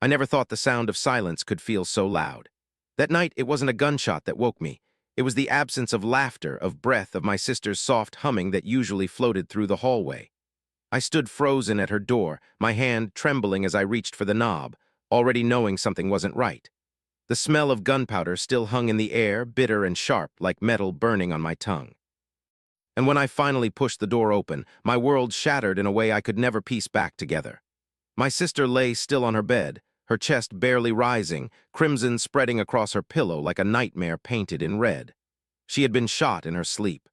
I never thought the sound of silence could feel so loud. That night, it wasn't a gunshot that woke me. It was the absence of laughter, of breath, of my sister's soft humming that usually floated through the hallway. I stood frozen at her door, my hand trembling as I reached for the knob, already knowing something wasn't right. The smell of gunpowder still hung in the air, bitter and sharp, like metal burning on my tongue. And when I finally pushed the door open, my world shattered in a way I could never piece back together. My sister lay still on her bed, her chest barely rising, crimson spreading across her pillow like a nightmare painted in red. She had been shot in her sleep.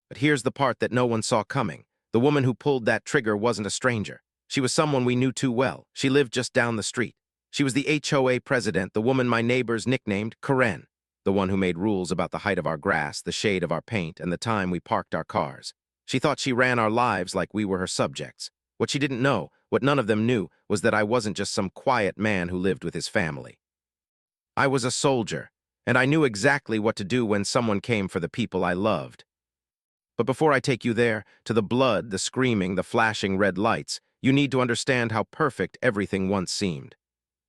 But here's the part that no one saw coming. The woman who pulled that trigger wasn't a stranger. She was someone we knew too well. She lived just down the street. She was the HOA president, the woman my neighbors nicknamed Karen, the one who made rules about the height of our grass, the shade of our paint, and the time we parked our cars. She thought she ran our lives like we were her subjects. What she didn't know, what none of them knew, was that I wasn't just some quiet man who lived with his family. I was a soldier, and I knew exactly what to do when someone came for the people I loved. But before I take you there, to the blood, the screaming, the flashing red lights, you need to understand how perfect everything once seemed.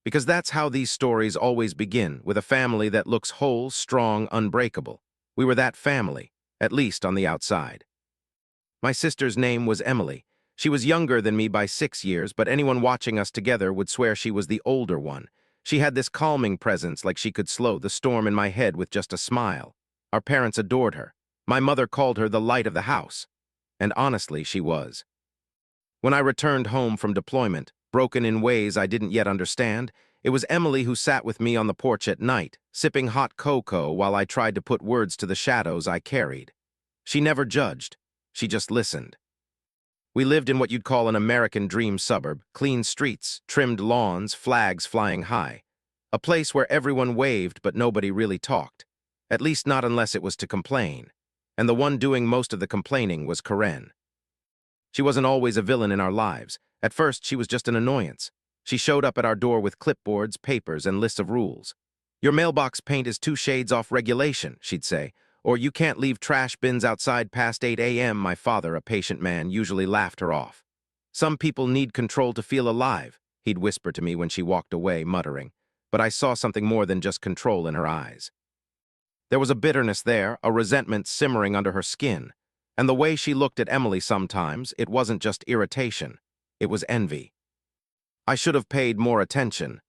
Because that's how these stories always begin, with a family that looks whole, strong, unbreakable. We were that family, at least on the outside. My sister's name was Emily. She was younger than me by 6 years, but anyone watching us together would swear she was the older one. She had this calming presence, like she could slow the storm in my head with just a smile. Our parents adored her. My mother called her the light of the house. And honestly, she was. When I returned home from deployment, broken in ways I didn't yet understand, it was Emily who sat with me on the porch at night, sipping hot cocoa while I tried to put words to the shadows I carried. She never judged. She just listened. We lived in what you'd call an American dream suburb, clean streets, trimmed lawns, flags flying high. A place where everyone waved but nobody really talked. At least not unless it was to complain. And the one doing most of the complaining was Karen. She wasn't always a villain in our lives. At first, she was just an annoyance. She showed up at our door with clipboards, papers, and lists of rules. "Your mailbox paint is 2 shades off regulation," she'd say. Or, "You can't leave trash bins outside past 8 a.m. My father, a patient man, usually laughed her off. "Some people need control to feel alive," he'd whisper to me when she walked away, muttering. But I saw something more than just control in her eyes. There was a bitterness there, a resentment simmering under her skin. And the way she looked at Emily sometimes, it wasn't just irritation. It was envy. I should have paid more attention.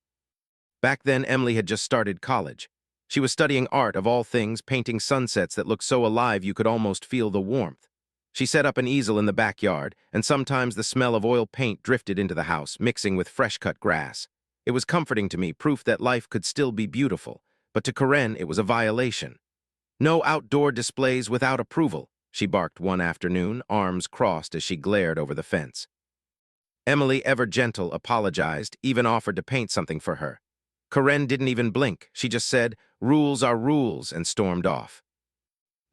Back then, Emily had just started college. She was studying art, of all things, painting sunsets that looked so alive you could almost feel the warmth. She set up an easel in the backyard, and sometimes the smell of oil paint drifted into the house, mixing with fresh-cut grass. It was comforting to me, proof that life could still be beautiful. But to Karen, it was a violation. "No outdoor displays without approval," she barked one afternoon, arms crossed as she glared over the fence. Emily, ever gentle, apologized, even offered to paint something for her. Karen didn't even blink. She just said, "Rules are rules," and stormed off.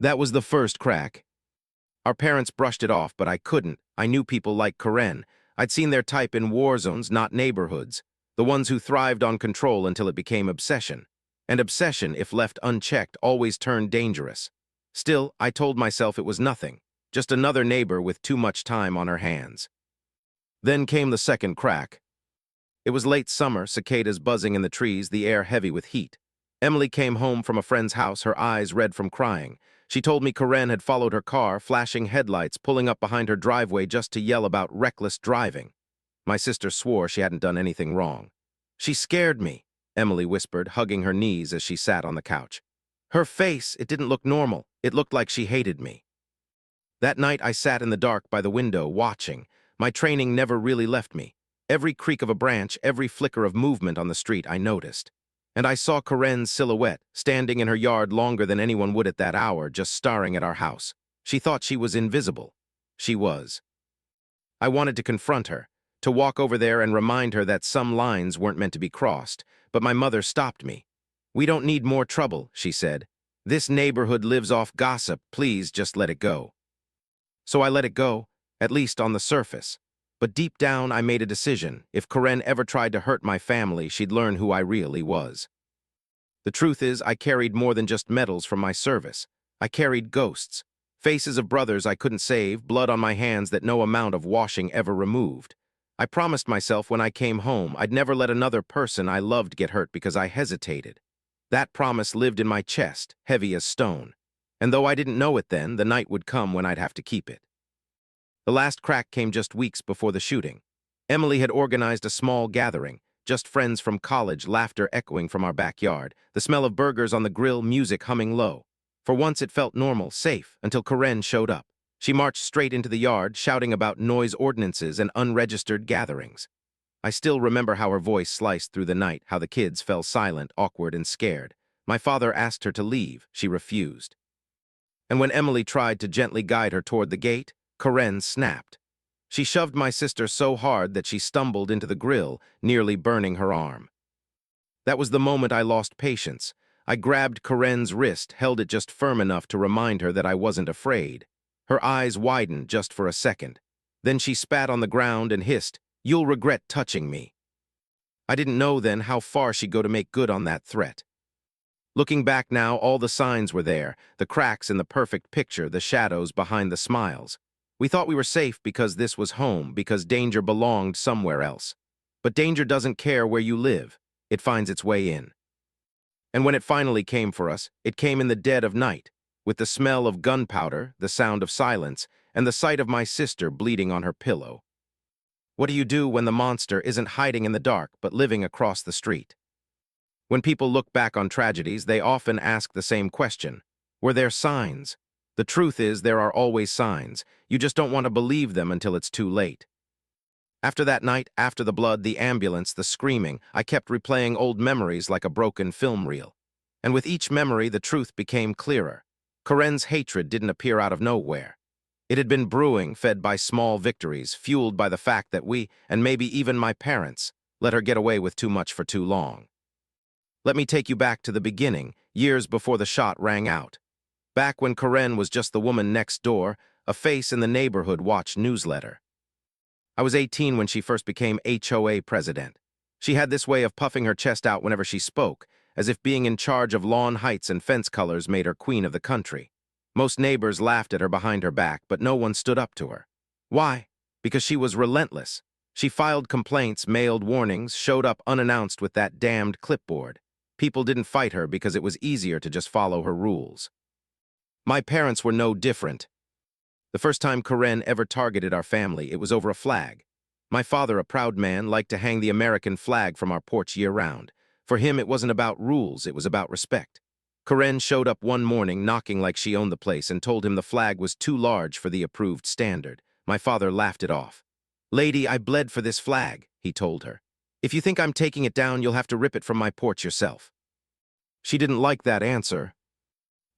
That was the first crack. Our parents brushed it off, but I couldn't. I knew people like Karen. I'd seen their type in war zones, not neighborhoods. The ones who thrived on control until it became obsession. And obsession, if left unchecked, always turned dangerous. Still, I told myself it was nothing. Just another neighbor with too much time on her hands. Then came the second crack. It was late summer, cicadas buzzing in the trees, the air heavy with heat. Emily came home from a friend's house, her eyes red from crying. She told me Karen had followed her car, flashing headlights, pulling up behind her driveway just to yell about reckless driving. My sister swore she hadn't done anything wrong. "She scared me," Emily whispered, hugging her knees as she sat on the couch. Her face, it didn't look normal. It looked like she hated me. That night I sat in the dark by the window, watching. My training never really left me. Every creak of a branch, every flicker of movement on the street I noticed. And I saw Karen's silhouette, standing in her yard longer than anyone would at that hour, just staring at our house. She thought she was invisible. She was. I wanted to confront her, to walk over there and remind her that some lines weren't meant to be crossed, but my mother stopped me. "We don't need more trouble," she said. "This neighborhood lives off gossip. Please just let it go." So I let it go, at least on the surface. But deep down, I made a decision. If Karen ever tried to hurt my family, she'd learn who I really was. The truth is, I carried more than just medals from my service. I carried ghosts, faces of brothers I couldn't save, blood on my hands that no amount of washing ever removed. I promised myself when I came home I'd never let another person I loved get hurt because I hesitated. That promise lived in my chest, heavy as stone. And though I didn't know it then, the night would come when I'd have to keep it. The last crack came just weeks before the shooting. Emily had organized a small gathering, just friends from college, laughter echoing from our backyard, the smell of burgers on the grill, music humming low. For once it felt normal, safe, until Karen showed up. She marched straight into the yard, shouting about noise ordinances and unregistered gatherings. I still remember how her voice sliced through the night, how the kids fell silent, awkward, and scared. My father asked her to leave. She refused. And when Emily tried to gently guide her toward the gate, Karen snapped. She shoved my sister so hard that she stumbled into the grill, nearly burning her arm. That was the moment I lost patience. I grabbed Karen's wrist, held it just firm enough to remind her that I wasn't afraid. Her eyes widened just for a second. Then she spat on the ground and hissed, "You'll regret touching me." I didn't know then how far she'd go to make good on that threat. Looking back now, all the signs were there, the cracks in the perfect picture, the shadows behind the smiles. We thought we were safe because this was home, because danger belonged somewhere else. But danger doesn't care where you live. It finds its way in. And when it finally came for us, it came in the dead of night, with the smell of gunpowder, the sound of silence, and the sight of my sister bleeding on her pillow. What do you do when the monster isn't hiding in the dark but living across the street? When people look back on tragedies, they often ask the same question. Were there signs? The truth is, there are always signs. You just don't want to believe them until it's too late. After that night, after the blood, the ambulance, the screaming, I kept replaying old memories like a broken film reel. And with each memory, the truth became clearer. Karen's hatred didn't appear out of nowhere. It had been brewing, fed by small victories, fueled by the fact that we, and maybe even my parents, let her get away with too much for too long. Let me take you back to the beginning, years before the shot rang out. Back when Karen was just the woman next door, a face in the neighborhood watch newsletter. I was 18 when she first became HOA president. She had this way of puffing her chest out whenever she spoke, as if being in charge of lawn heights and fence colors made her queen of the country. Most neighbors laughed at her behind her back, but no one stood up to her. Why? Because she was relentless. She filed complaints, mailed warnings, showed up unannounced with that damned clipboard. People didn't fight her because it was easier to just follow her rules. My parents were no different. The first time Karen ever targeted our family, it was over a flag. My father, a proud man, liked to hang the American flag from our porch year-round. For him, it wasn't about rules, it was about respect. Karen showed up one morning, knocking like she owned the place, and told him the flag was too large for the approved standard. My father laughed it off. "Lady, I bled for this flag," he told her. "If you think I'm taking it down, you'll have to rip it from my porch yourself." She didn't like that answer.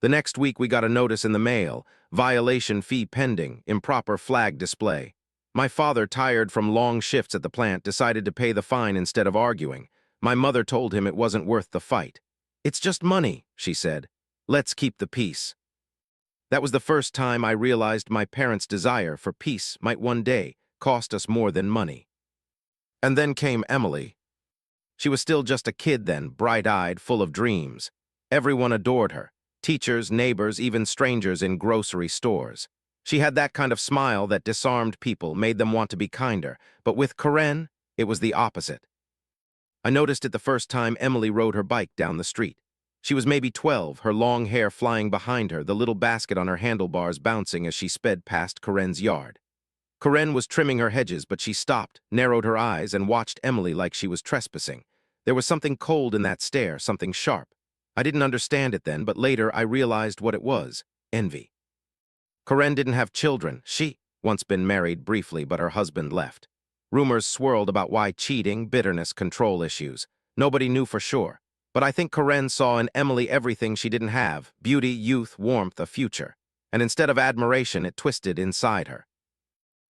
The next week, we got a notice in the mail, violation fee pending, improper flag display. My father, tired from long shifts at the plant, decided to pay the fine instead of arguing. My mother told him it wasn't worth the fight. "It's just money," she said. "Let's keep the peace." That was the first time I realized my parents' desire for peace might one day cost us more than money. And then came Emily. She was still just a kid then, bright-eyed, full of dreams. Everyone adored her. Teachers, neighbors, even strangers in grocery stores. She had that kind of smile that disarmed people, made them want to be kinder. But with Karen, it was the opposite. I noticed it the first time Emily rode her bike down the street. She was maybe 12, her long hair flying behind her, the little basket on her handlebars bouncing as she sped past Karen's yard. Karen was trimming her hedges, but she stopped, narrowed her eyes, and watched Emily like she was trespassing. There was something cold in that stare, something sharp. I didn't understand it then, but later I realized what it was: envy. Karen didn't have children. She once been married briefly, but her husband left. Rumors swirled about why: cheating, bitterness, control issues. Nobody knew for sure. But I think Karen saw in Emily everything she didn't have: beauty, youth, warmth, a future. And instead of admiration, it twisted inside her.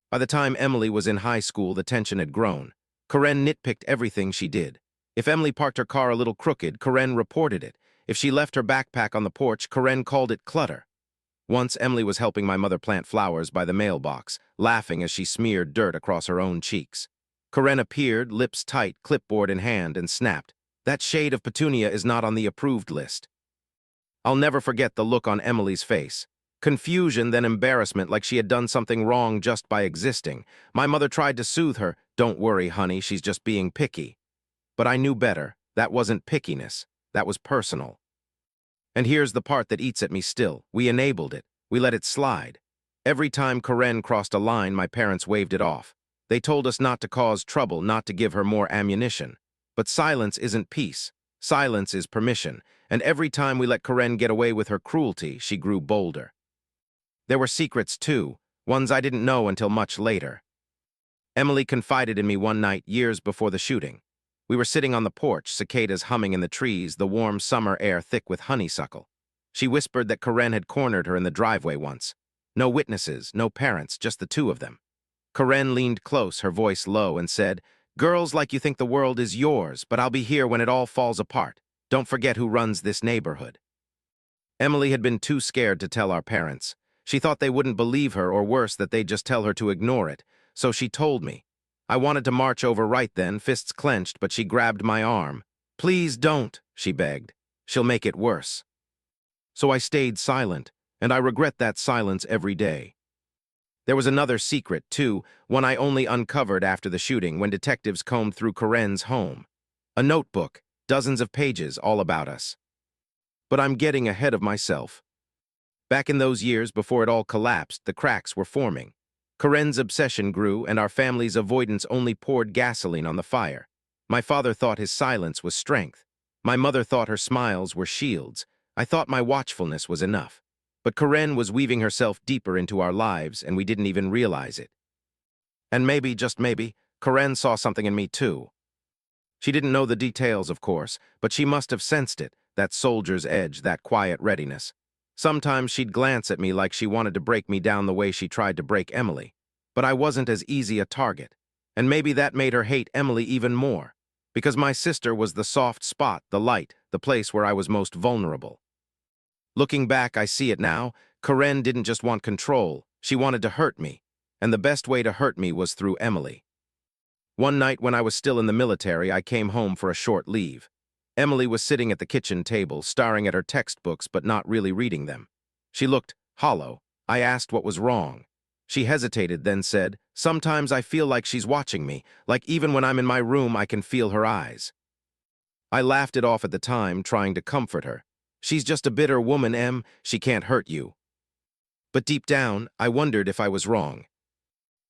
By the time Emily was in high school, the tension had grown. Karen nitpicked everything she did. If Emily parked her car a little crooked, Karen reported it. If she left her backpack on the porch, Karen called it clutter. Once Emily was helping my mother plant flowers by the mailbox, laughing as she smeared dirt across her own cheeks. Karen appeared, lips tight, clipboard in hand, and snapped, "That shade of petunia is not on the approved list." I'll never forget the look on Emily's face. Confusion, then embarrassment, like she had done something wrong just by existing. My mother tried to soothe her. "Don't worry, honey, she's just being picky." But I knew better. That wasn't pickiness. That was personal. And here's the part that eats at me still. We enabled it. We let it slide. Every time Karen crossed a line, my parents waved it off. They told us not to cause trouble, not to give her more ammunition. But silence isn't peace. Silence is permission. And every time we let Karen get away with her cruelty, she grew bolder. There were secrets, too, ones I didn't know until much later. Emily confided in me one night, years before the shooting. We were sitting on the porch, cicadas humming in the trees, the warm summer air thick with honeysuckle. She whispered that Karen had cornered her in the driveway once. No witnesses, no parents, just the two of them. Karen leaned close, her voice low, and said, "Girls like you think the world is yours, but I'll be here when it all falls apart. Don't forget who runs this neighborhood." Emily had been too scared to tell our parents. She thought they wouldn't believe her, or worse, that they'd just tell her to ignore it. So she told me. I wanted to march over right then, fists clenched, but she grabbed my arm. "Please don't," she begged. "She'll make it worse." So I stayed silent, and I regret that silence every day. There was another secret, too, one I only uncovered after the shooting when detectives combed through Karen's home. A notebook, dozens of pages, all about us. But I'm getting ahead of myself. Back in those years before it all collapsed, the cracks were forming. Karen's obsession grew, and our family's avoidance only poured gasoline on the fire. My father thought his silence was strength. My mother thought her smiles were shields. I thought my watchfulness was enough. But Karen was weaving herself deeper into our lives, and we didn't even realize it. And maybe, just maybe, Karen saw something in me too. She didn't know the details, of course, but she must have sensed it, that soldier's edge, that quiet readiness. Sometimes she'd glance at me like she wanted to break me down the way she tried to break Emily. But I wasn't as easy a target. And maybe that made her hate Emily even more. Because my sister was the soft spot, the light, the place where I was most vulnerable. Looking back, I see it now. Karen didn't just want control. She wanted to hurt me. And the best way to hurt me was through Emily. One night when I was still in the military, I came home for a short leave. Emily was sitting at the kitchen table, staring at her textbooks but not really reading them. She looked hollow. I asked what was wrong. She hesitated, then said, "Sometimes I feel like she's watching me, like even when I'm in my room I can feel her eyes." I laughed it off at the time, trying to comfort her. "She's just a bitter woman, Em. She can't hurt you." But deep down, I wondered if I was wrong.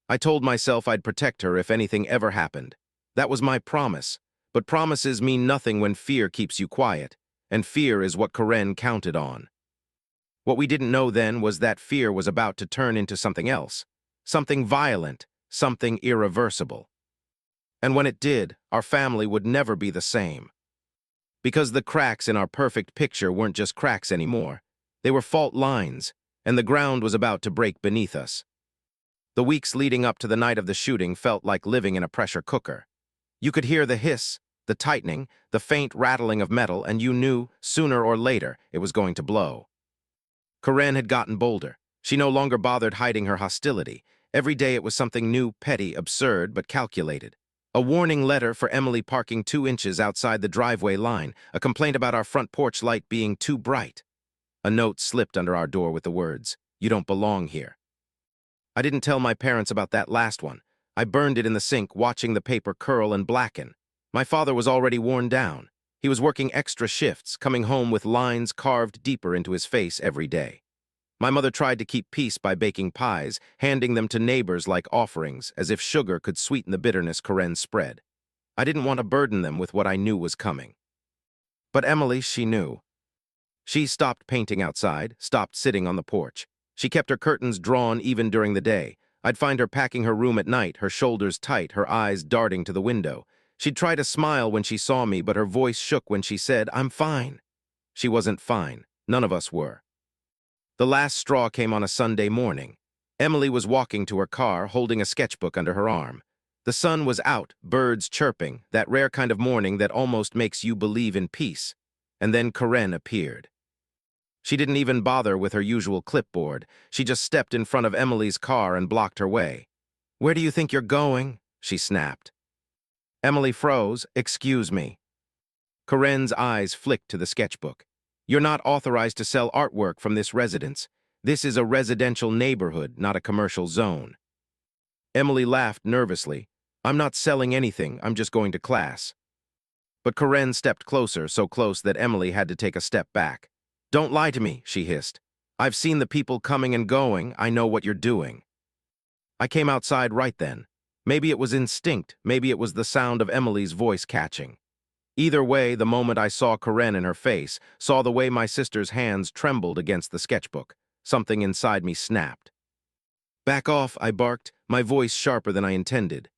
I told myself I'd protect her if anything ever happened. That was my promise. But promises mean nothing when fear keeps you quiet, and fear is what Karen counted on. What we didn't know then was that fear was about to turn into something else, something violent, something irreversible. And when it did, our family would never be the same. Because the cracks in our perfect picture weren't just cracks anymore. They were fault lines, and the ground was about to break beneath us. The weeks leading up to the night of the shooting felt like living in a pressure cooker. You could hear the hiss, the tightening, the faint rattling of metal, and you knew, sooner or later, it was going to blow. Karen had gotten bolder. She no longer bothered hiding her hostility. Every day it was something new, petty, absurd, but calculated. A warning letter for Emily parking 2 inches outside the driveway line, a complaint about our front porch light being too bright. A note slipped under our door with the words, "You don't belong here." I didn't tell my parents about that last one. I burned it in the sink, watching the paper curl and blacken. My father was already worn down. He was working extra shifts, coming home with lines carved deeper into his face every day. My mother tried to keep peace by baking pies, handing them to neighbors like offerings, as if sugar could sweeten the bitterness Karen spread. I didn't want to burden them with what I knew was coming. But Emily, she knew. She stopped painting outside, stopped sitting on the porch. She kept her curtains drawn even during the day. I'd find her packing her room at night, her shoulders tight, her eyes darting to the window. She'd try to smile when she saw me, but her voice shook when she said, "I'm fine." She wasn't fine. None of us were. The last straw came on a Sunday morning. Emily was walking to her car, holding a sketchbook under her arm. The sun was out, birds chirping, that rare kind of morning that almost makes you believe in peace. And then Karen appeared. She didn't even bother with her usual clipboard. She just stepped in front of Emily's car and blocked her way. "Where do you think you're going?" she snapped. Emily froze. "Excuse me." Karen's eyes flicked to the sketchbook. "You're not authorized to sell artwork from this residence. This is a residential neighborhood, not a commercial zone." Emily laughed nervously. I'm not selling anything, I'm just going to class. But Karen stepped closer, so close that Emily had to take a step back. Don't lie to me, she hissed. I've seen the people coming and going, I know what you're doing. I came outside right then. Maybe it was instinct, maybe it was the sound of Emily's voice catching. Either way, the moment I saw Karen in her face, saw the way my sister's hands trembled against the sketchbook, something inside me snapped. Back off, I barked, my voice sharper than I intended.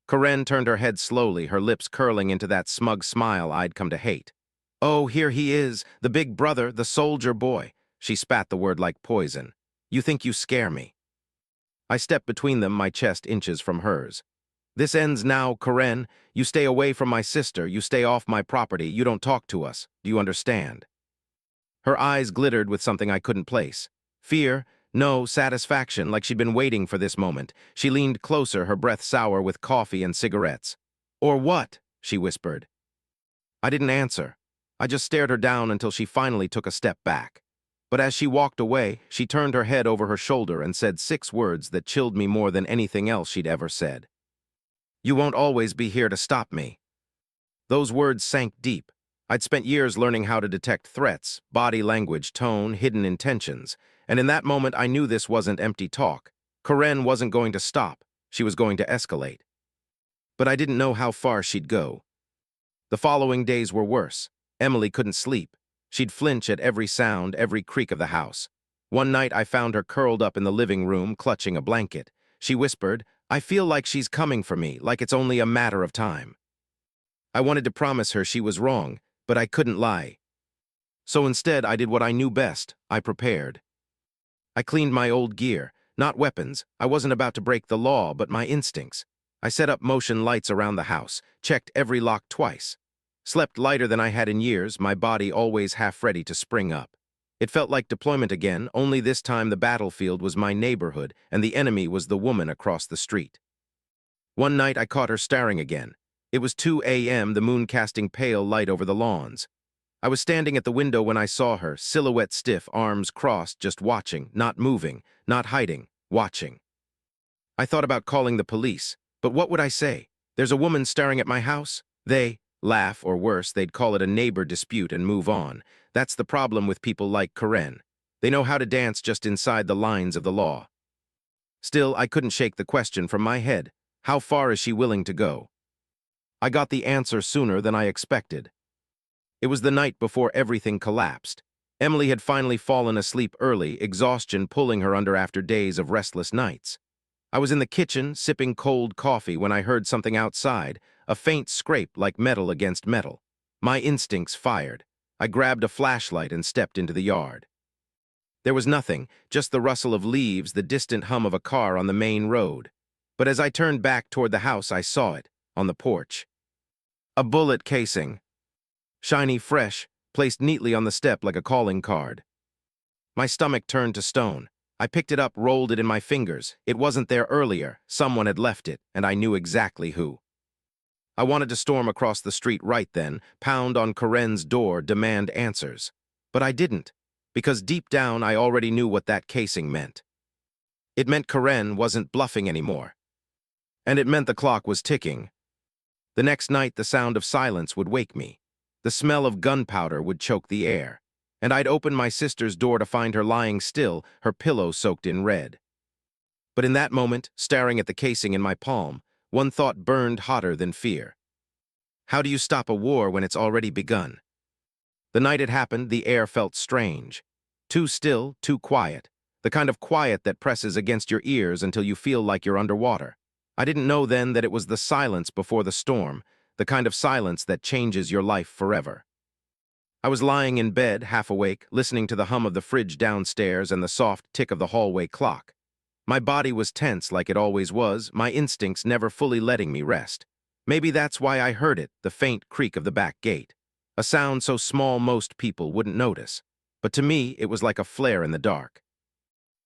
Karen turned her head slowly, her lips curling into that smug smile I'd come to hate. Oh, here he is, the big brother, the soldier boy. She spat the word like poison. You think you scare me. I stepped between them, my chest inches from hers. This ends now, Karen. You stay away from my sister, you stay off my property, you don't talk to us. Do you understand? Her eyes glittered with something I couldn't place. Fear? No, satisfaction, like she'd been waiting for this moment. She leaned closer, her breath sour with coffee and cigarettes. Or what? She whispered. I didn't answer. I just stared her down until she finally took a step back. But as she walked away, she turned her head over her shoulder and said 6 words that chilled me more than anything else she'd ever said. You won't always be here to stop me. Those words sank deep. I'd spent years learning how to detect threats, body language, tone, hidden intentions, and in that moment I knew this wasn't empty talk. Karen wasn't going to stop. She was going to escalate. But I didn't know how far she'd go. The following days were worse. Emily couldn't sleep. She'd flinch at every sound, every creak of the house. One night I found her curled up in the living room, clutching a blanket. She whispered, I feel like she's coming for me, like it's only a matter of time. I wanted to promise her she was wrong, but I couldn't lie. So instead, I did what I knew best. I prepared. I cleaned my old gear, not weapons. I wasn't about to break the law, but my instincts. I set up motion lights around the house, checked every lock twice. Slept lighter than I had in years, my body always half ready to spring up. It felt like deployment again, only this time the battlefield was my neighborhood, and the enemy was the woman across the street. One night I caught her staring again. It was 2 a.m., the moon casting pale light over the lawns. I was standing at the window when I saw her, silhouette stiff, arms crossed, just watching, not moving, not hiding, watching. I thought about calling the police, but what would I say? There's a woman staring at my house? They laugh, or worse, they'd call it a neighbor dispute and move on. That's the problem with people like Karen. They know how to dance just inside the lines of the law. Still, I couldn't shake the question from my head. How far is she willing to go? I got the answer sooner than I expected. It was the night before everything collapsed. Emily had finally fallen asleep early, exhaustion pulling her under after days of restless nights. I was in the kitchen, sipping cold coffee, when I heard something outside, a faint scrape like metal against metal. My instincts fired. I grabbed a flashlight and stepped into the yard. There was nothing, just the rustle of leaves, the distant hum of a car on the main road. But as I turned back toward the house, I saw it, on the porch. A bullet casing. Shiny, fresh, placed neatly on the step like a calling card. My stomach turned to stone. I picked it up, rolled it in my fingers. It wasn't there earlier. Someone had left it, and I knew exactly who. I wanted to storm across the street right then, pound on Karen's door, demand answers. But I didn't, because deep down I already knew what that casing meant. It meant Karen wasn't bluffing anymore. And it meant the clock was ticking. The next night, the sound of silence would wake me. The smell of gunpowder would choke the air. And I'd open my sister's door to find her lying still, her pillow soaked in red. But in that moment, staring at the casing in my palm, one thought burned hotter than fear. How do you stop a war when it's already begun? The night it happened, the air felt strange. Too still, too quiet. The kind of quiet that presses against your ears until you feel like you're underwater. I didn't know then that it was the silence before the storm, the kind of silence that changes your life forever. I was lying in bed, half awake, listening to the hum of the fridge downstairs and the soft tick of the hallway clock. My body was tense like it always was, my instincts never fully letting me rest. Maybe that's why I heard it, the faint creak of the back gate. A sound so small most people wouldn't notice. But to me, it was like a flare in the dark.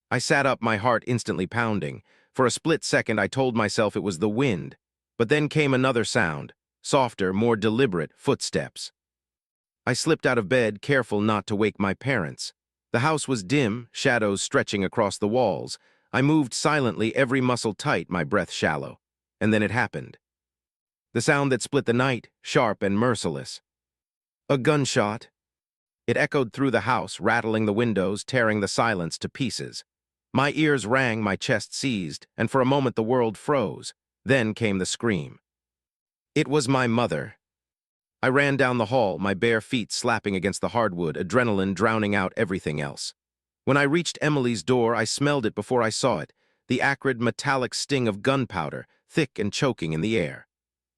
I sat up, my heart instantly pounding. For a split second, I told myself it was the wind. But then came another sound, softer, more deliberate, footsteps. I slipped out of bed, careful not to wake my parents. The house was dim, shadows stretching across the walls. I moved silently, every muscle tight, my breath shallow. And then it happened. The sound that split the night, sharp and merciless. A gunshot. It echoed through the house, rattling the windows, tearing the silence to pieces. My ears rang, my chest seized, and for a moment the world froze. Then came the scream. It was my mother. I ran down the hall, my bare feet slapping against the hardwood, adrenaline drowning out everything else. When I reached Emily's door, I smelled it before I saw it, the acrid, metallic sting of gunpowder, thick and choking in the air.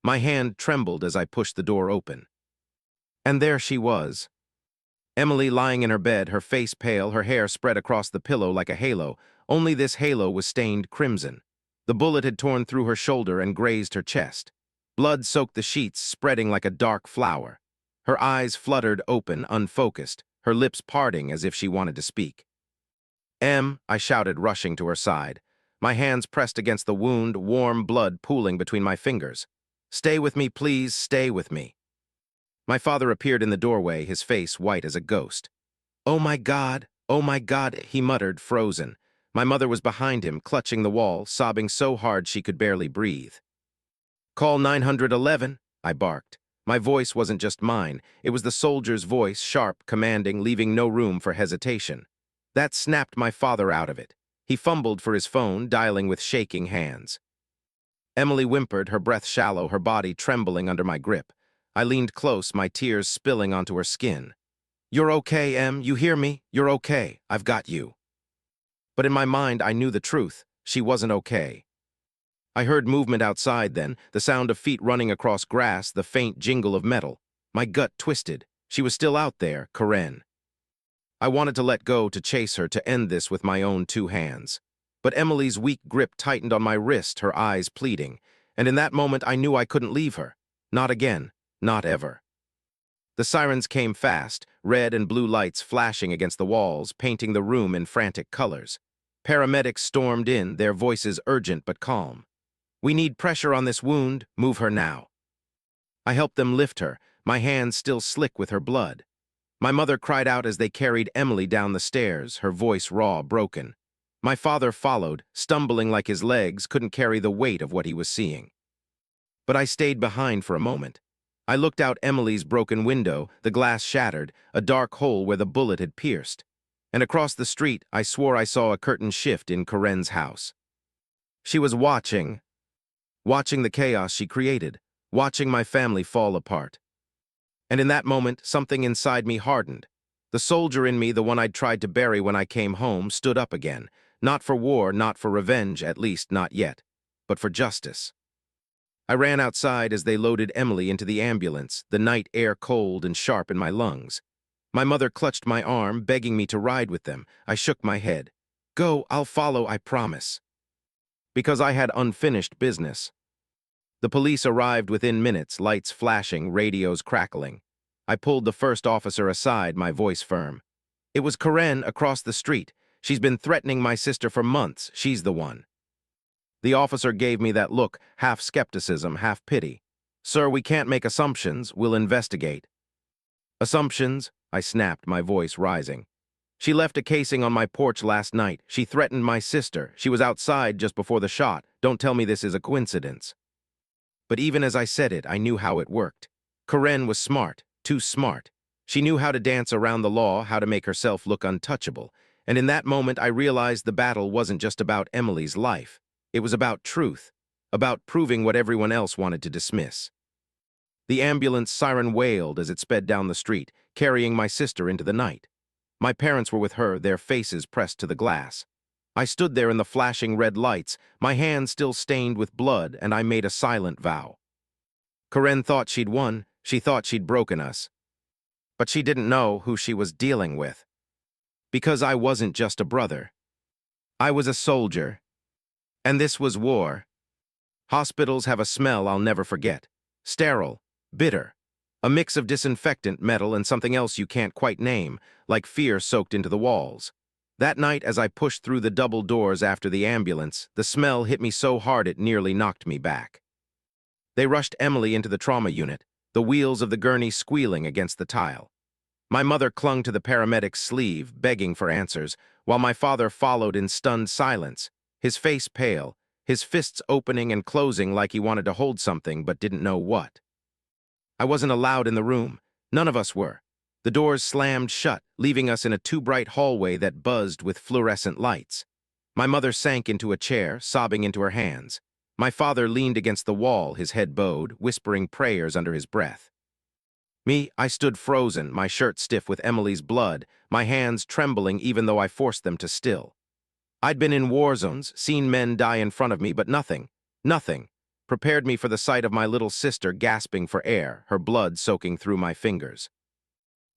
My hand trembled as I pushed the door open. And there she was. Emily lying in her bed, her face pale, her hair spread across the pillow like a halo, only this halo was stained crimson. The bullet had torn through her shoulder and grazed her chest. Blood soaked the sheets, spreading like a dark flower. Her eyes fluttered open, unfocused, her lips parting as if she wanted to speak. I shouted, rushing to her side. My hands pressed against the wound, warm blood pooling between my fingers. Stay with me, please, stay with me. My father appeared in the doorway, his face white as a ghost. Oh my God, he muttered, frozen. My mother was behind him, clutching the wall, sobbing so hard she could barely breathe. Call 911, I barked. My voice wasn't just mine, it was the soldier's voice, sharp, commanding, leaving no room for hesitation. That snapped my father out of it. He fumbled for his phone, dialing with shaking hands. Emily whimpered, her breath shallow, her body trembling under my grip. I leaned close, my tears spilling onto her skin. You're okay, Em, you hear me? You're okay, I've got you. But in my mind, I knew the truth. She wasn't okay. I heard movement outside then, the sound of feet running across grass, the faint jingle of metal. My gut twisted. She was still out there, Karen. I wanted to let go, to chase her, to end this with my own two hands. But Emily's weak grip tightened on my wrist, her eyes pleading, and in that moment I knew I couldn't leave her. Not again. Not ever. The sirens came fast, red and blue lights flashing against the walls, painting the room in frantic colors. Paramedics stormed in, their voices urgent but calm. We need pressure on this wound, move her now. I helped them lift her, my hands still slick with her blood. My mother cried out as they carried Emily down the stairs, her voice raw, broken. My father followed, stumbling like his legs couldn't carry the weight of what he was seeing. But I stayed behind for a moment. I looked out Emily's broken window, the glass shattered, a dark hole where the bullet had pierced. And across the street, I swore I saw a curtain shift in Karen's house. She was watching the chaos she created, watching my family fall apart. And in that moment, something inside me hardened. The soldier in me, the one I'd tried to bury when I came home, stood up again. Not for war, not for revenge, at least not yet, but for justice. I ran outside as they loaded Emily into the ambulance, the night air cold and sharp in my lungs. My mother clutched my arm, begging me to ride with them. I shook my head. Go, I'll follow, I promise. Because I had unfinished business. The police arrived within minutes, lights flashing, radios crackling. I pulled the first officer aside, my voice firm. It was Karen across the street. She's been threatening my sister for months. She's the one. The officer gave me that look, half skepticism, half pity. Sir, we can't make assumptions. We'll investigate. Assumptions? I snapped, my voice rising. She left a casing on my porch last night. She threatened my sister. She was outside just before the shot. Don't tell me this is a coincidence. But even as I said it, I knew how it worked. Karen was smart, too smart. She knew how to dance around the law, how to make herself look untouchable. And in that moment, I realized the battle wasn't just about Emily's life. It was about truth, about proving what everyone else wanted to dismiss. The ambulance siren wailed as it sped down the street, carrying my sister into the night. My parents were with her, their faces pressed to the glass. I stood there in the flashing red lights, my hands still stained with blood, and I made a silent vow. Karen thought she'd won, she thought she'd broken us. But she didn't know who she was dealing with. Because I wasn't just a brother. I was a soldier. And this was war. Hospitals have a smell I'll never forget. Sterile, bitter. A mix of disinfectant, metal, and something else you can't quite name, like fear soaked into the walls. That night, as I pushed through the double doors after the ambulance, the smell hit me so hard it nearly knocked me back. They rushed Emily into the trauma unit, the wheels of the gurney squealing against the tile. My mother clung to the paramedic's sleeve, begging for answers, while my father followed in stunned silence, his face pale, his fists opening and closing like he wanted to hold something but didn't know what. I wasn't allowed in the room. None of us were. The doors slammed shut, leaving us in a too-bright hallway that buzzed with fluorescent lights. My mother sank into a chair, sobbing into her hands. My father leaned against the wall, his head bowed, whispering prayers under his breath. I stood frozen, my shirt stiff with Emily's blood, my hands trembling even though I forced them to still. I'd been in war zones, seen men die in front of me, but nothing, prepared me for the sight of my little sister gasping for air, her blood soaking through my fingers.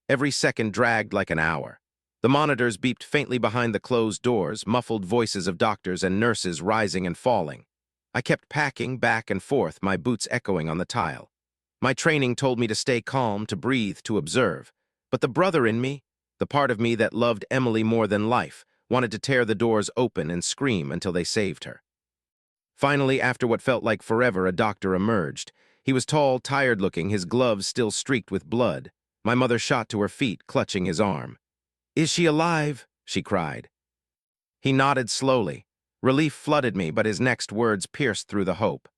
Every second dragged like an hour. The monitors beeped faintly behind the closed doors, muffled voices of doctors and nurses rising and falling. I kept packing back and forth, my boots echoing on the tile. My training told me to stay calm, to breathe, to observe. But the brother in me, the part of me that loved Emily more than life, wanted to tear the doors open and scream until they saved her. Finally, after what felt like forever, a doctor emerged. He was tall, tired-looking, his gloves still streaked with blood. My mother shot to her feet, clutching his arm. "Is she alive?" she cried. He nodded slowly. Relief flooded me, but his next words pierced through the hope.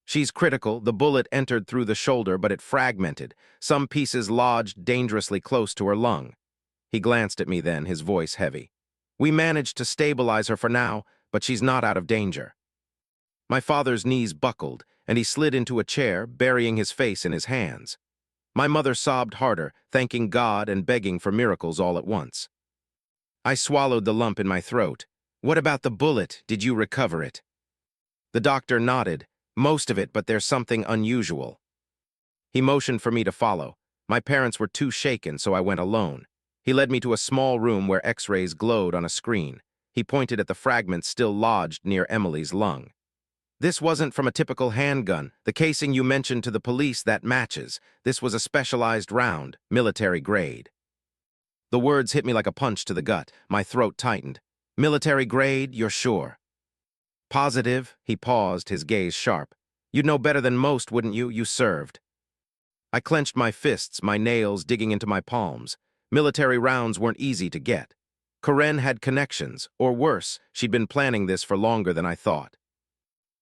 "She's critical. The bullet entered through the shoulder, but it fragmented. Some pieces lodged dangerously close to her lung." He glanced at me then, his voice heavy. "We managed to stabilize her for now, but she's not out of danger." My father's knees buckled, and he slid into a chair, burying his face in his hands. My mother sobbed harder, thanking God and begging for miracles all at once. I swallowed the lump in my throat. "What about the bullet? Did you recover it?" The doctor nodded. "Most of it, but there's something unusual." He motioned for me to follow. My parents were too shaken, so I went alone. He led me to a small room where X-rays glowed on a screen. He pointed at the fragments still lodged near Emily's lung. "This wasn't from a typical handgun. The casing you mentioned to the police, that matches. This was a specialized round, military grade." The words hit me like a punch to the gut. My throat tightened. "Military grade, you're sure?" "Positive." He paused, his gaze sharp. "You'd know better than most, wouldn't you? You served." I clenched my fists, my nails digging into my palms. Military rounds weren't easy to get. Karen had connections, or worse, she'd been planning this for longer than I thought.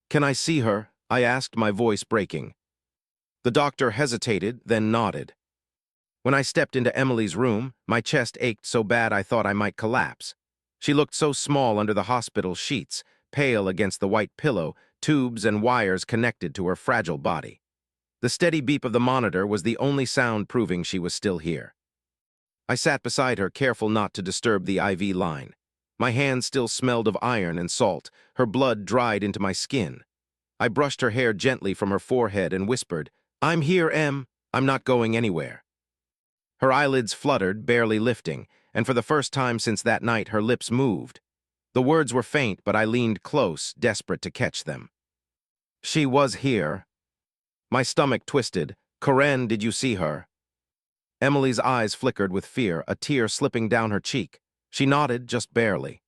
"Can I see her?" I asked, my voice breaking. The doctor hesitated, then nodded. When I stepped into Emily's room, my chest ached so bad I thought I might collapse. She looked so small under the hospital sheets, pale against the white pillow, tubes and wires connected to her fragile body. The steady beep of the monitor was the only sound proving she was still here. I sat beside her, careful not to disturb the IV line. My hands still smelled of iron and salt, her blood dried into my skin. I brushed her hair gently from her forehead and whispered, "I'm here, Em. I'm not going anywhere." Her eyelids fluttered, barely lifting, and for the first time since that night her lips moved. The words were faint, but I leaned close, desperate to catch them. "She was here." My stomach twisted. "Karen, did you see her?" Emily's eyes flickered with fear, a tear slipping down her cheek. She nodded, just barely.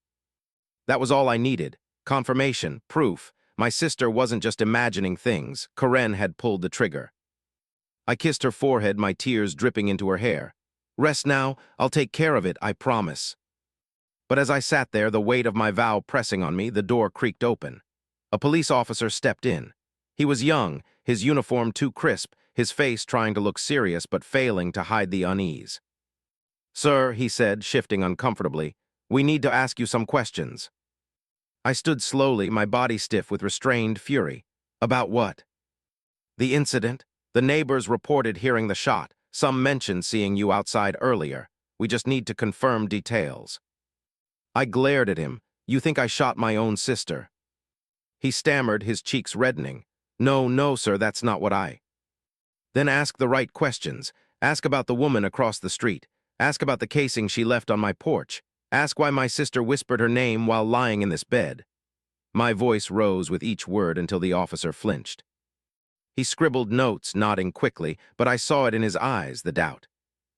That was all I needed. Confirmation, proof. My sister wasn't just imagining things. Karen had pulled the trigger. I kissed her forehead, my tears dripping into her hair. "Rest now. I'll take care of it, I promise." But as I sat there, the weight of my vow pressing on me, the door creaked open. A police officer stepped in. He was young, his uniform too crisp, his face trying to look serious but failing to hide the unease. "Sir," he said, shifting uncomfortably, "we need to ask you some questions." I stood slowly, my body stiff with restrained fury. "About what?" "The incident. The neighbors reported hearing the shot. Some mentioned seeing you outside earlier. We just need to confirm details." I glared at him. "You think I shot my own sister?" He stammered, his cheeks reddening. No, sir, that's not what I..." "Then ask the right questions. Ask about the woman across the street. Ask about the casing she left on my porch. Ask why my sister whispered her name while lying in this bed." My voice rose with each word until the officer flinched. He scribbled notes, nodding quickly, but I saw it in his eyes, the doubt.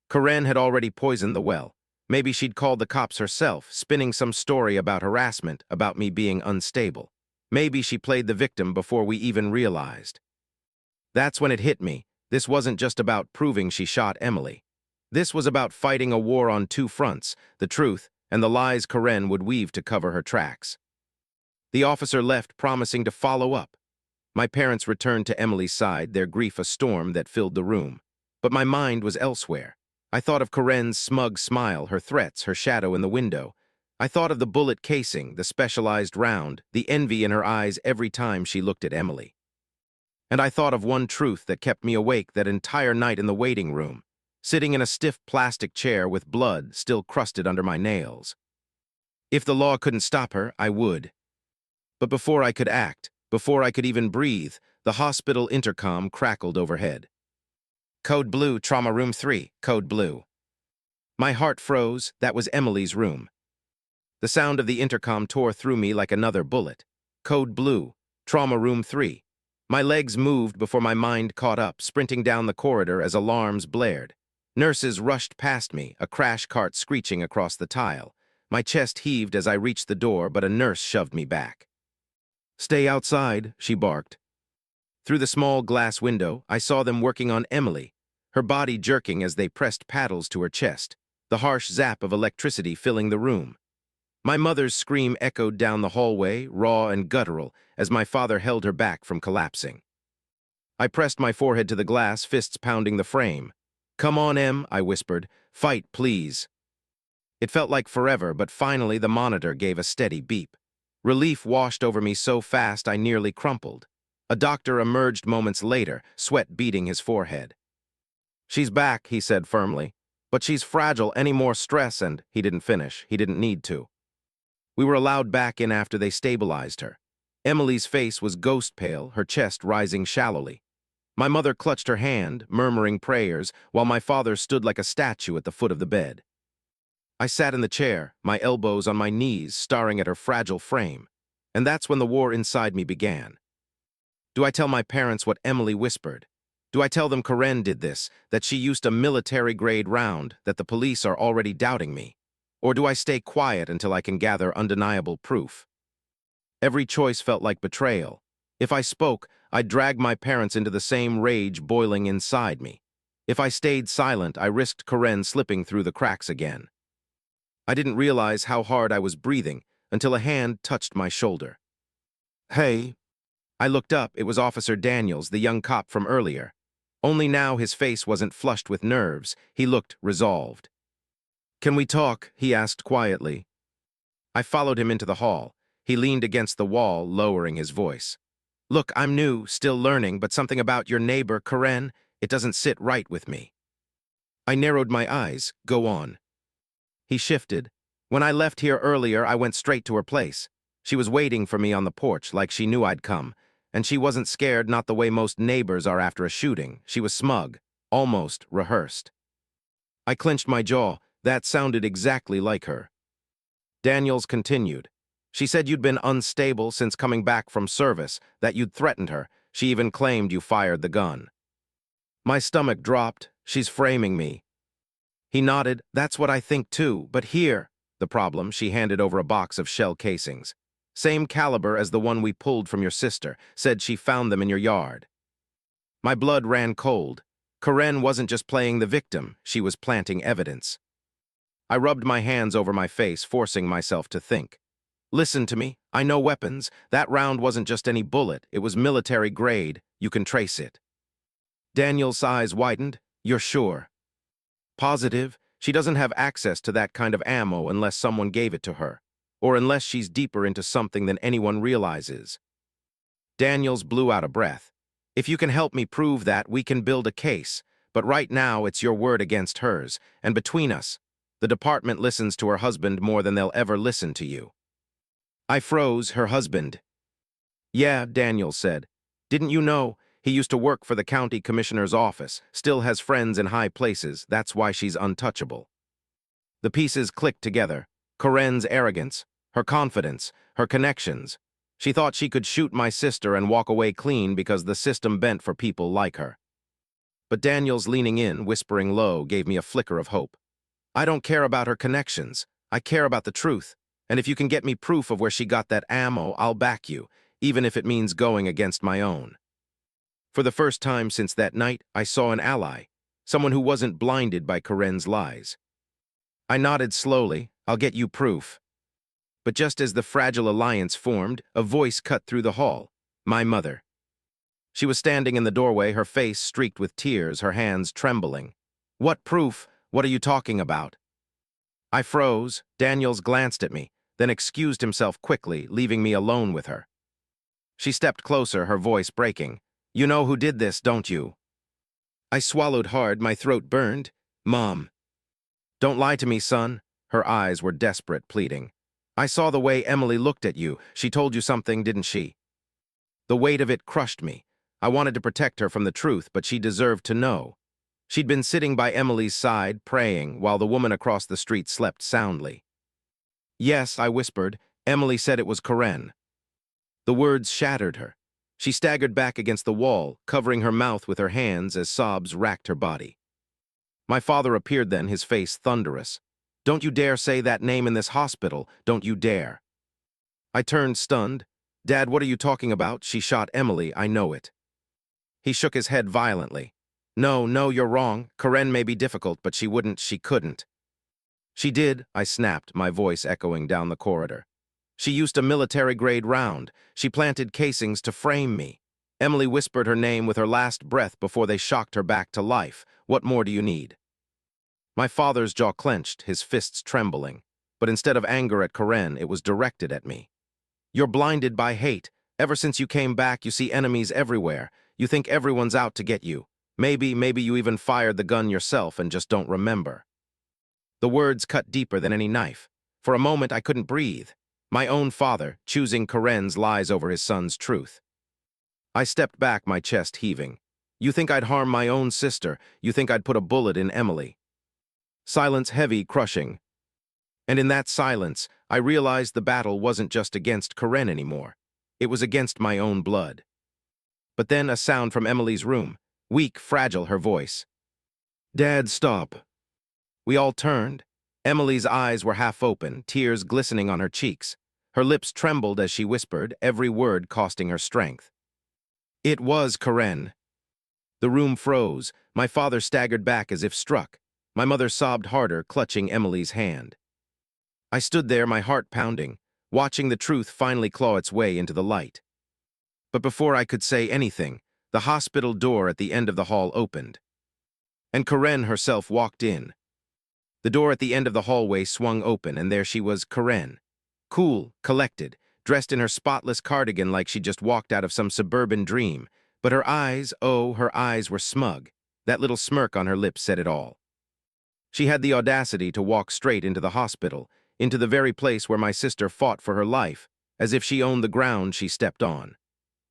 Karen had already poisoned the well. Maybe she'd called the cops herself, spinning some story about harassment, about me being unstable. Maybe she played the victim before we even realized. That's when it hit me. This wasn't just about proving she shot Emily. This was about fighting a war on two fronts, the truth and the lies Karen would weave to cover her tracks. The officer left, promising to follow up. My parents returned to Emily's side, their grief a storm that filled the room. But my mind was elsewhere. I thought of Karen's smug smile, her threats, her shadow in the window. I thought of the bullet casing, the specialized round, the envy in her eyes every time she looked at Emily. And I thought of one truth that kept me awake that entire night in the waiting room, sitting in a stiff plastic chair with blood still crusted under my nails. If the law couldn't stop her, I would. But before I could act, before I could even breathe, the hospital intercom crackled overhead. "Code Blue, Trauma Room 3, Code Blue." My heart froze. That was Emily's room. The sound of the intercom tore through me like another bullet. "Code Blue, Trauma Room 3. My legs moved before my mind caught up, sprinting down the corridor as alarms blared. Nurses rushed past me, a crash cart screeching across the tile. My chest heaved as I reached the door, but a nurse shoved me back. "Stay outside," she barked. Through the small glass window, I saw them working on Emily, her body jerking as they pressed paddles to her chest, the harsh zap of electricity filling the room. My mother's scream echoed down the hallway, raw and guttural, as my father held her back from collapsing. I pressed my forehead to the glass, fists pounding the frame. "Come on, Em," I whispered. "Fight, please." It felt like forever, but finally the monitor gave a steady beep. Relief washed over me so fast I nearly crumpled. A doctor emerged moments later, sweat beading his forehead. "She's back," he said firmly. "But she's fragile. Any more stress," and he didn't finish. He didn't need to. We were allowed back in after they stabilized her. Emily's face was ghost pale, her chest rising shallowly. My mother clutched her hand, murmuring prayers, while my father stood like a statue at the foot of the bed. I sat in the chair, my elbows on my knees, staring at her fragile frame. And that's when the war inside me began. Do I tell my parents what Emily whispered? Do I tell them Karen did this, that she used a military-grade round, that the police are already doubting me? Or do I stay quiet until I can gather undeniable proof? Every choice felt like betrayal. If I spoke, I'd drag my parents into the same rage boiling inside me. If I stayed silent, I risked Karen slipping through the cracks again. I didn't realize how hard I was breathing until a hand touched my shoulder. "Hey." I looked up. It was Officer Daniels, the young cop from earlier. Only now his face wasn't flushed with nerves. He looked resolved. "Can we talk?" he asked quietly. I followed him into the hall. He leaned against the wall, lowering his voice. "Look, I'm new, still learning, but something about your neighbor, Karen, it doesn't sit right with me." I narrowed my eyes. "Go on." He shifted. "When I left here earlier, I went straight to her place. She was waiting for me on the porch, like she knew I'd come. And she wasn't scared, not the way most neighbors are after a shooting. She was smug, almost rehearsed." I clenched my jaw. That sounded exactly like her. Daniels continued. "She said you'd been unstable since coming back from service, that you'd threatened her. She even claimed you fired the gun." My stomach dropped. "She's framing me." He nodded. "That's what I think too, but here," the problem, she handed over a box of shell casings. "Same caliber as the one we pulled from your sister, said she found them in your yard." My blood ran cold. Karen wasn't just playing the victim, she was planting evidence. I rubbed my hands over my face, forcing myself to think. "Listen to me, I know weapons. That round wasn't just any bullet, it was military grade. You can trace it." Daniel's eyes widened. "You're sure?" "Positive. She doesn't have access to that kind of ammo unless someone gave it to her, or unless she's deeper into something than anyone realizes." Daniels blew out a breath. "If you can help me prove that, we can build a case, but right now it's your word against hers, and between us, the department listens to her husband more than they'll ever listen to you." I froze. "Her husband?" "Yeah," Daniels said. "Didn't you know? He used to work for the county commissioner's office, still has friends in high places. That's why she's untouchable." The pieces clicked together. Karen's arrogance, her confidence, her connections. She thought she could shoot my sister and walk away clean because the system bent for people like her. But Daniels, leaning in, whispering low, gave me a flicker of hope. "I don't care about her connections. I care about the truth. And if you can get me proof of where she got that ammo, I'll back you, even if it means going against my own." For the first time since that night, I saw an ally, someone who wasn't blinded by Karen's lies. I nodded slowly. "I'll get you proof." But just as the fragile alliance formed, a voice cut through the hall. My mother. She was standing in the doorway, her face streaked with tears, her hands trembling. What proof? What are you talking about? I froze. Daniels glanced at me, then excused himself quickly, leaving me alone with her. She stepped closer, her voice breaking. You know who did this, don't you? I swallowed hard, my throat burned. Mom. Don't lie to me, son. Her eyes were desperate, pleading. I saw the way Emily looked at you. She told you something, didn't she? The weight of it crushed me. I wanted to protect her from the truth, but she deserved to know. She'd been sitting by Emily's side, praying, while the woman across the street slept soundly. Yes, I whispered. Emily said it was Karen. The words shattered her. She staggered back against the wall, covering her mouth with her hands as sobs racked her body. My father appeared then, his face thunderous. Don't you dare say that name in this hospital. Don't you dare. I turned stunned. Dad, what are you talking about? She shot Emily, I know it. He shook his head violently. No, you're wrong. Karen may be difficult, but she couldn't. She did, I snapped, my voice echoing down the corridor. She used a military-grade round. She planted casings to frame me. Emily whispered her name with her last breath before they shocked her back to life. What more do you need? My father's jaw clenched, his fists trembling. But instead of anger at Karen, it was directed at me. You're blinded by hate. Ever since you came back, you see enemies everywhere. You think everyone's out to get you. Maybe you even fired the gun yourself and just don't remember. The words cut deeper than any knife. For a moment, I couldn't breathe. My own father, choosing Karen's lies over his son's truth. I stepped back, my chest heaving. You think I'd harm my own sister? You think I'd put a bullet in Emily? Silence heavy, crushing. And in that silence, I realized the battle wasn't just against Karen anymore. It was against my own blood. But then a sound from Emily's room. Weak, fragile, her voice. Dad, stop. We all turned. Emily's eyes were half open, tears glistening on her cheeks. Her lips trembled as she whispered, every word costing her strength. It was Karen. The room froze. My father staggered back as if struck. My mother sobbed harder, clutching Emily's hand. I stood there, my heart pounding, watching the truth finally claw its way into the light. But before I could say anything, the hospital door at the end of the hall opened. And Karen herself walked in. The door at the end of the hallway swung open, and there she was, Karen. Cool, collected, dressed in her spotless cardigan like she just walked out of some suburban dream. But her eyes, oh, her eyes were smug. That little smirk on her lips said it all. She had the audacity to walk straight into the hospital, into the very place where my sister fought for her life, as if she owned the ground she stepped on.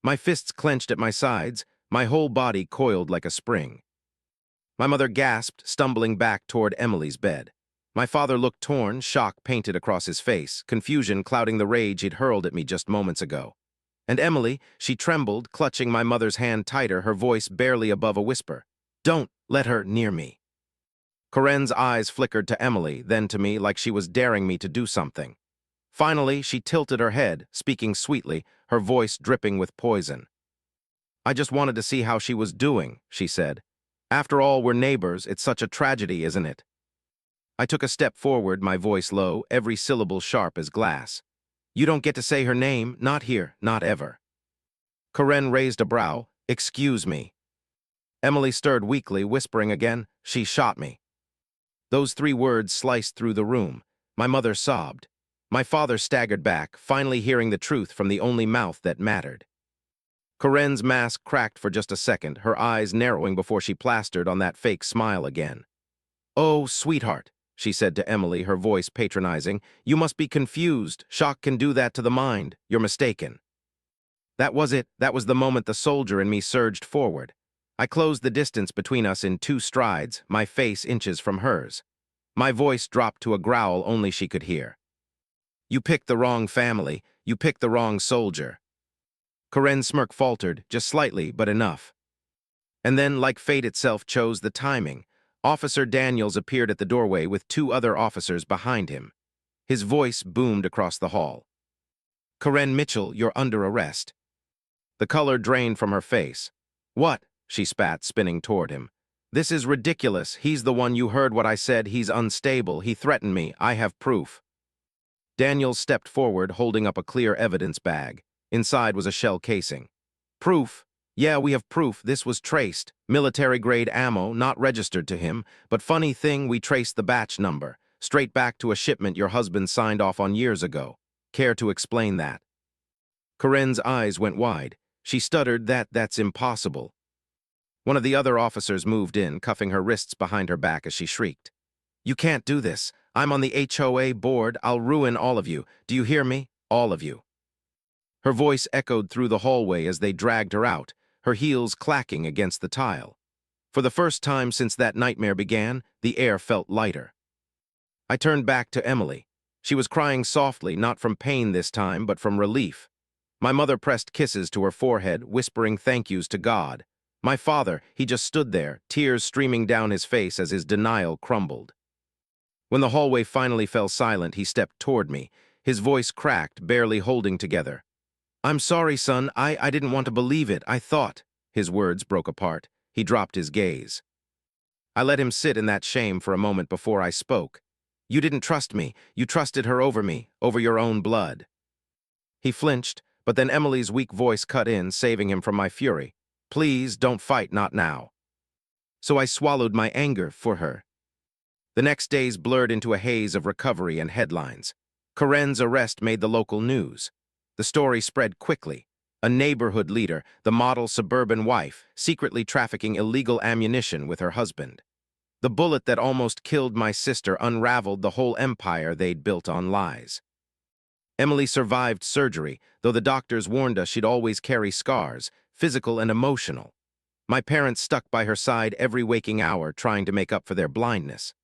My fists clenched at my sides, my whole body coiled like a spring. My mother gasped, stumbling back toward Emily's bed. My father looked torn, shock painted across his face, confusion clouding the rage he'd hurled at me just moments ago. And Emily, she trembled, clutching my mother's hand tighter, her voice barely above a whisper. Don't let her near me. Karen's eyes flickered to Emily, then to me like she was daring me to do something. Finally, she tilted her head, speaking sweetly, her voice dripping with poison. I just wanted to see how she was doing, she said. After all, we're neighbors. It's such a tragedy, isn't it? I took a step forward, my voice low, every syllable sharp as glass. You don't get to say her name, not here, not ever. Karen raised a brow. Excuse me. Emily stirred weakly, whispering again, she shot me. Those 3 words sliced through the room. My mother sobbed. My father staggered back, finally hearing the truth from the only mouth that mattered. Karen's mask cracked for just a second, her eyes narrowing before she plastered on that fake smile again. Oh, sweetheart, she said to Emily, her voice patronizing. You must be confused. Shock can do that to the mind. You're mistaken. That was it. That was the moment the soldier in me surged forward. I closed the distance between us in 2 strides, my face inches from hers. My voice dropped to a growl only she could hear. You picked the wrong family. You picked the wrong soldier. Karen's smirk faltered, just slightly, but enough. And then, like fate itself chose the timing, Officer Daniels appeared at the doorway with 2 other officers behind him. His voice boomed across the hall. Karen Mitchell, you're under arrest. The color drained from her face. What? She spat, spinning toward him. This is ridiculous. He's the one. You heard what I said. He's unstable. He threatened me. I have proof. Daniel stepped forward, holding up a clear evidence bag. Inside was a shell casing. Proof. Yeah, we have proof. This was traced. Military-grade ammo, not registered to him. But funny thing, we traced the batch number. Straight back to a shipment your husband signed off on years ago. Care to explain that? Karen's eyes went wide. She stuttered that's impossible. One of the other officers moved in, cuffing her wrists behind her back as she shrieked. You can't do this. I'm on the HOA board. I'll ruin all of you. Do you hear me? All of you. Her voice echoed through the hallway as they dragged her out, her heels clacking against the tile. For the first time since that nightmare began, the air felt lighter. I turned back to Emily. She was crying softly, not from pain this time, but from relief. My mother pressed kisses to her forehead, whispering thank yous to God. My father, he just stood there, tears streaming down his face as his denial crumbled. When the hallway finally fell silent, he stepped toward me, his voice cracked, barely holding together. I'm sorry, son. I didn't want to believe it. I thought. His words broke apart. He dropped his gaze. I let him sit in that shame for a moment before I spoke. You didn't trust me. You trusted her over me, over your own blood. He flinched, but then Emily's weak voice cut in, saving him from my fury. Please, don't fight, not now. So I swallowed my anger for her. The next days blurred into a haze of recovery and headlines. Karen's arrest made the local news. The story spread quickly. A neighborhood leader, the model suburban wife, secretly trafficking illegal ammunition with her husband. The bullet that almost killed my sister unraveled the whole empire they'd built on lies. Emily survived surgery, though the doctors warned us she'd always carry scars, physical and emotional. My parents stuck by her side every waking hour, trying to make up for their blindness.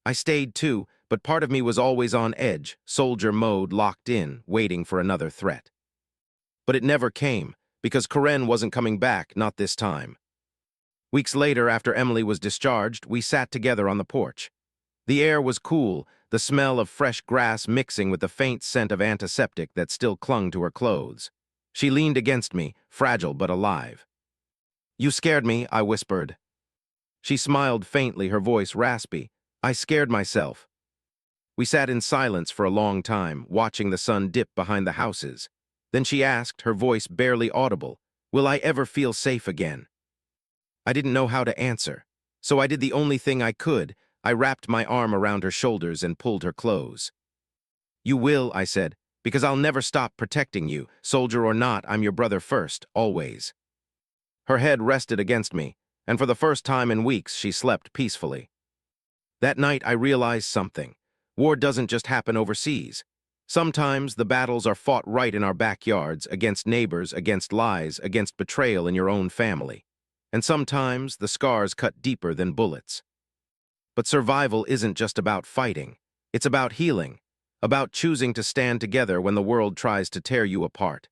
I stayed too, but part of me was always on edge, soldier mode, locked in, waiting for another threat. But it never came, because Karen wasn't coming back, not this time. Weeks later, after Emily was discharged, we sat together on the porch. The air was cool, the smell of fresh grass mixing with the faint scent of antiseptic that still clung to her clothes. She leaned against me, fragile but alive. You scared me, I whispered. She smiled faintly, her voice raspy. I scared myself. We sat in silence for a long time, watching the sun dip behind the houses. Then she asked, her voice barely audible, will I ever feel safe again? I didn't know how to answer, so I did the only thing I could. I wrapped my arm around her shoulders and pulled her close. You will, I said, because I'll never stop protecting you. Soldier or not, I'm your brother first, always. Her head rested against me, and for the first time in weeks she slept peacefully. That night I realized something. War doesn't just happen overseas. Sometimes the battles are fought right in our backyards, against neighbors, against lies, against betrayal in your own family. And sometimes the scars cut deeper than bullets. But survival isn't just about fighting. It's about healing, about choosing to stand together when the world tries to tear you apart.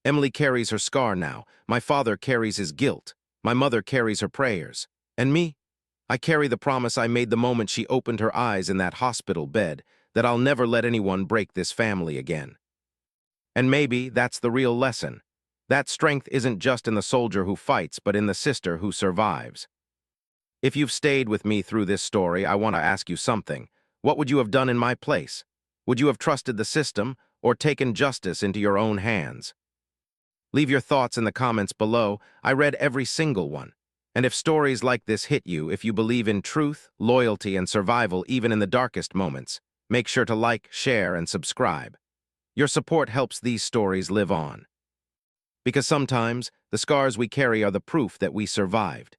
Emily carries her scar now. My father carries his guilt. My mother carries her prayers. And me? I carry the promise I made the moment she opened her eyes in that hospital bed, that I'll never let anyone break this family again. And maybe that's the real lesson. That strength isn't just in the soldier who fights, but in the sister who survives. If you've stayed with me through this story, I want to ask you something. What would you have done in my place? Would you have trusted the system or taken justice into your own hands? Leave your thoughts in the comments below. I read every single one. And if stories like this hit you, if you believe in truth, loyalty, and survival even in the darkest moments, make sure to like, share, and subscribe. Your support helps these stories live on. Because sometimes, the scars we carry are the proof that we survived.